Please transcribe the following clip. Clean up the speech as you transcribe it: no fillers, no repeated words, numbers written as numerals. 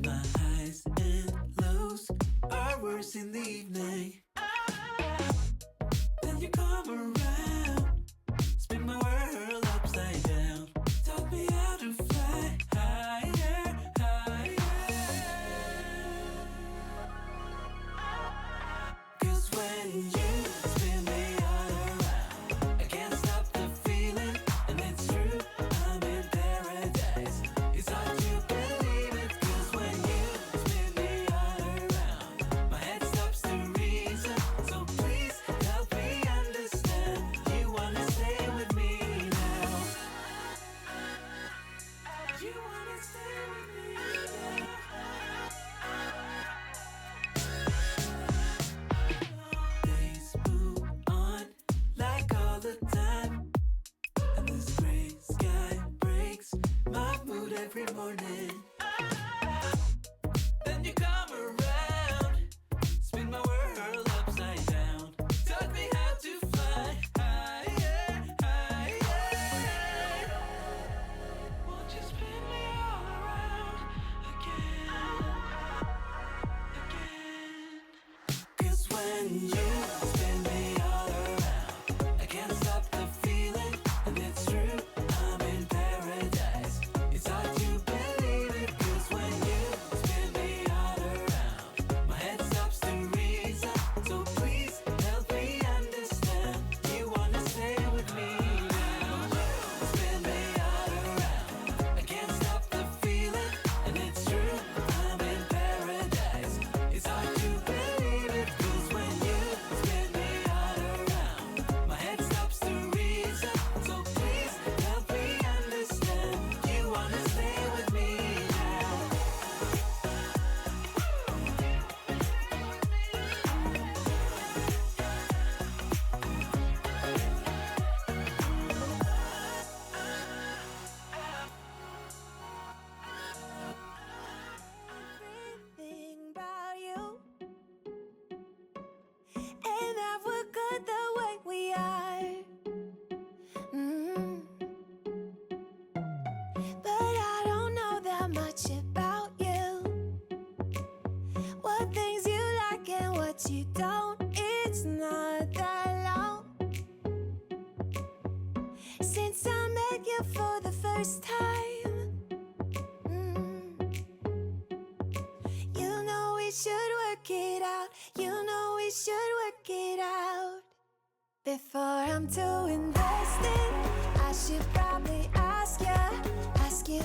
My highs and lows are worse in the evening. Then you come around, spin my world upside down. Taught me how to fly higher, higher. 'Cause when you spin me all around, I can't stop the feeling, and it's true, I'm in paradise. It's hard to believe it, 'cause when you spin me all around, my head stops to reason. So please help me understand, you wanna stay with me now. You wanna stay with me now. Days move on like all the time, and this gray sky breaks my mood every morning. Then you come around, spin my world upside down. Taught me how to fly higher, higher. Won't you spin me all around again, again? 'Cause when you spin me all around, I can't stop the feeling, and it's true, I'm in paradise. It's hard to believe it, 'cause when you spin me all around, my head stops to reason. So please help me understand, you wanna stay with me now. Spin me all around, I can't stop the feeling, and it's true, I'm in paradise. It's hard to believe it, 'cause when you spin me all around, my head stops to reason. So please help me understand, you wanna stay with me now. Everything about you, and that we're good the way we are. But I don't know that much about you. What things you like and what you don't. It's not that long since I met you for the first time. You know we should work it out. You know we should work it out. Before I'm too invested, I should probably ask you